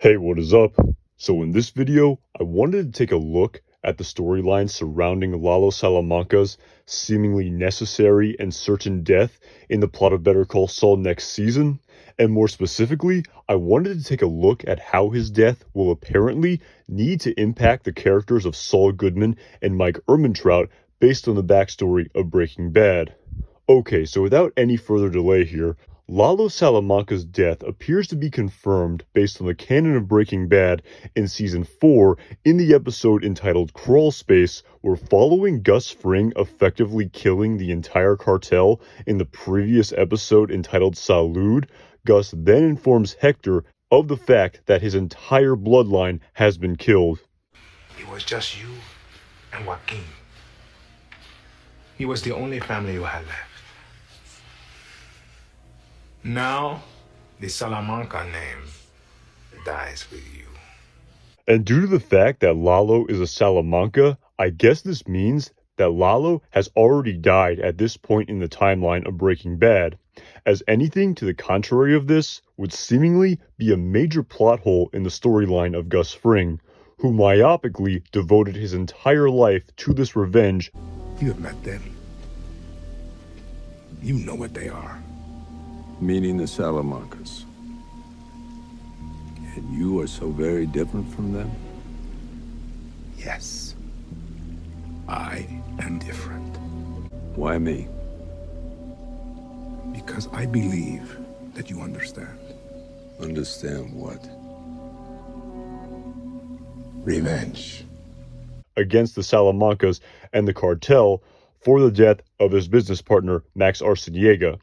Hey, what is up? So in this video, I wanted to take a look at the storyline surrounding Lalo Salamanca's seemingly necessary and certain death in the plot of Better Call Saul next season, and more specifically, I wanted to take a look at how his death will apparently need to impact the characters of Saul Goodman and Mike Ehrmantraut based on the backstory of Breaking Bad. Okay, so without any further delay here, Lalo Salamanca's death appears to be confirmed based on the canon of Breaking Bad in Season 4 in the episode entitled Crawl Space, where following Gus Fring effectively killing the entire cartel in the previous episode entitled Salud, Gus then informs Hector of the fact that his entire bloodline has been killed. It was just you and Joaquin. He was the only family you had left. Now, the Salamanca name dies with you. And due to the fact that Lalo is a Salamanca, I guess this means that Lalo has already died at this point in the timeline of Breaking Bad, as anything to the contrary of this would seemingly be a major plot hole in the storyline of Gus Fring, who myopically devoted his entire life to this revenge. You have met them. You know what they are. Meaning the Salamancas. And you are so very different from them? Yes. I am different. Why me? Because I believe that you understand. Understand what? Revenge. Against the Salamancas and the cartel for the death of his business partner, Max Arciniega.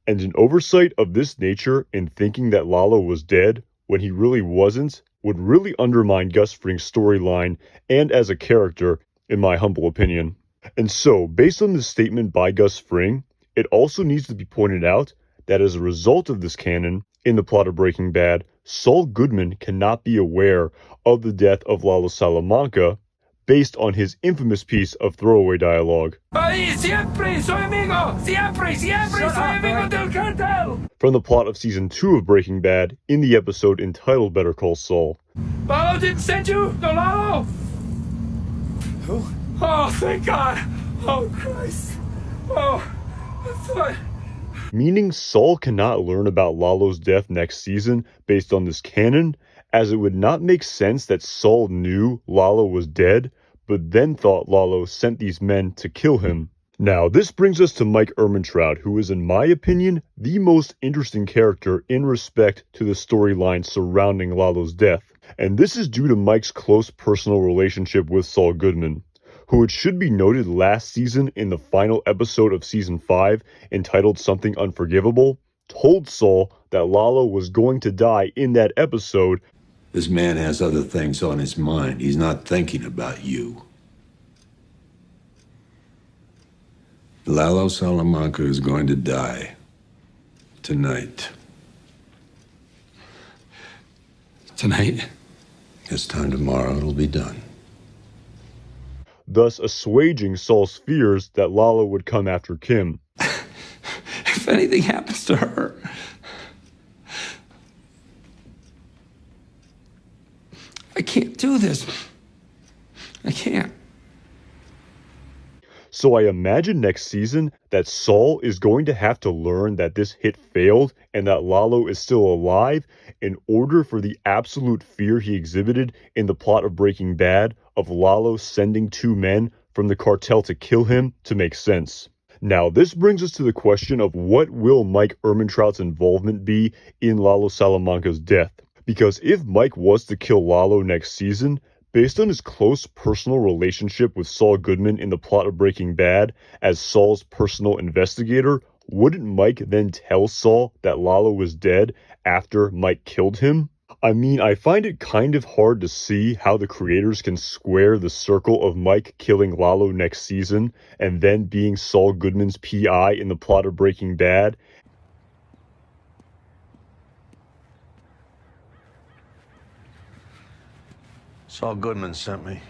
And an oversight of this nature in thinking that Lalo was dead when he really wasn't would really undermine Gus Fring's storyline and as a character, in my humble opinion. And so, based on this statement by Gus Fring, it also needs to be pointed out that as a result of this canon, in the plot of Breaking Bad, Saul Goodman cannot be aware of the death of Lalo Salamanca, based on his infamous piece of throwaway dialogue. Siempre soy amigo! Siempre soy amigo del cartel! From the plot of Season 2 of Breaking Bad in the episode entitled Better Call Saul. Lalo didn't send you? No, Lalo! Who? Oh, thank God! Oh, Christ! Oh, I thought... Meaning Saul cannot learn about Lalo's death next season based on this canon, as it would not make sense that Saul knew Lalo was dead, but then thought Lalo sent these men to kill him. Now, this brings us to Mike Ehrmantraut, who is, in my opinion, the most interesting character in respect to the storyline surrounding Lalo's death. And this is due to Mike's close personal relationship with Saul Goodman, who, it should be noted, last season in the final episode of Season 5, entitled Something Unforgivable, told Saul that Lalo was going to die in that episode. This man has other things on his mind. He's not thinking about you. Lalo Salamanca is going to die tonight. Tonight? This time tomorrow, it'll be done. Thus assuaging Saul's fears that Lalo would come after Kim. If anything happens to her... I can't do this. I can't. So I imagine next season that Saul is going to have to learn that this hit failed and that Lalo is still alive in order for the absolute fear he exhibited in the plot of Breaking Bad of Lalo sending two men from the cartel to kill him to make sense. Now, this brings us to the question of what will Mike Ehrmantraut's involvement be in Lalo Salamanca's death? Because if Mike was to kill Lalo next season, based on his close personal relationship with Saul Goodman in the plot of Breaking Bad as Saul's personal investigator, wouldn't Mike then tell Saul that Lalo was dead after Mike killed him? I mean, I find it kind of hard to see how the creators can square the circle of Mike killing Lalo next season and then being Saul Goodman's PI in the plot of Breaking Bad. Saul Goodman sent me.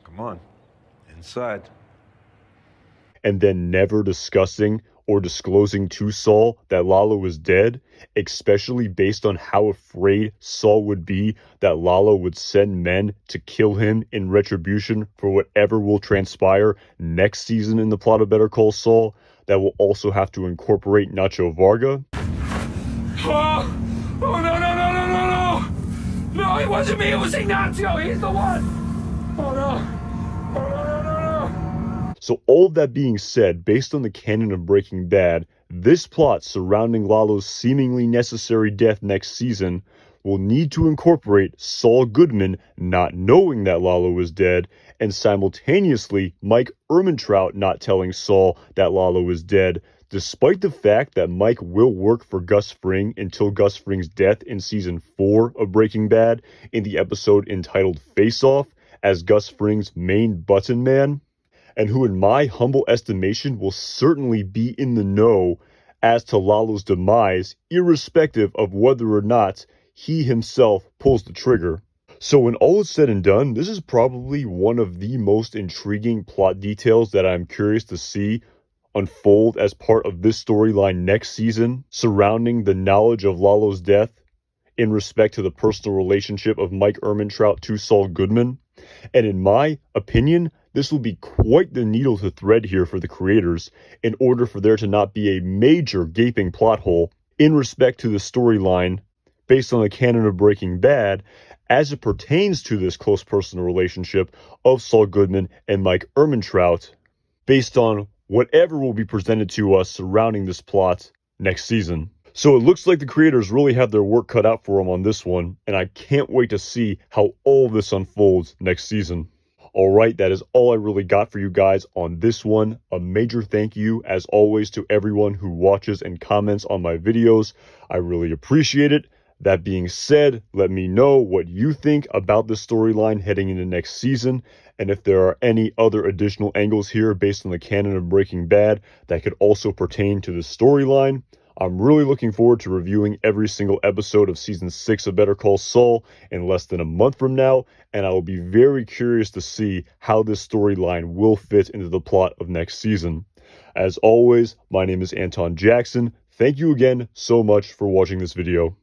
Come on, inside. And then never discussing or disclosing to Saul that Lalo was dead, especially based on how afraid Saul would be that Lalo would send men to kill him in retribution for whatever will transpire next season in the plot of Better Call Saul, that will also have to incorporate Nacho Varga. Oh, no, no, no, no, no, no. No, it wasn't me, it was Ignacio. He's the one. Oh, no. Oh, no, no, no, no. So all of that being said, based on the canon of Breaking Bad, this plot surrounding Lalo's seemingly necessary death next season will need to incorporate Saul Goodman not knowing that Lalo was dead, and simultaneously Mike Ehrmantraut not telling Saul that Lalo was dead, despite the fact that Mike will work for Gus Fring until Gus Fring's death in season 4 of Breaking Bad in the episode entitled Face Off as Gus Fring's main button man, and who in my humble estimation will certainly be in the know as to Lalo's demise, irrespective of whether or not he himself pulls the trigger. So when all is said and done, this is probably one of the most intriguing plot details that I'm curious to see unfold as part of this storyline next season, surrounding the knowledge of Lalo's death in respect to the personal relationship of Mike Ehrmantraut to Saul Goodman. And in my opinion, this will be quite the needle to thread here for the creators in order for there to not be a major gaping plot hole in respect to the storyline based on the canon of Breaking Bad as it pertains to this close personal relationship of Saul Goodman and Mike Ehrmantraut, based on whatever will be presented to us surrounding this plot next season. So it looks like the creators really have their work cut out for them on this one, and I can't wait to see how all this unfolds next season. Alright, that is all I really got for you guys on this one. A major thank you, as always, to everyone who watches and comments on my videos. I really appreciate it. That being said, let me know what you think about the storyline heading into next season, and if there are any other additional angles here based on the canon of Breaking Bad that could also pertain to the storyline. I'm really looking forward to reviewing every single episode of Season 6 of Better Call Saul in less than a month from now, and I will be very curious to see how this storyline will fit into the plot of next season. As always, my name is Anton Jackson. Thank you again so much for watching this video.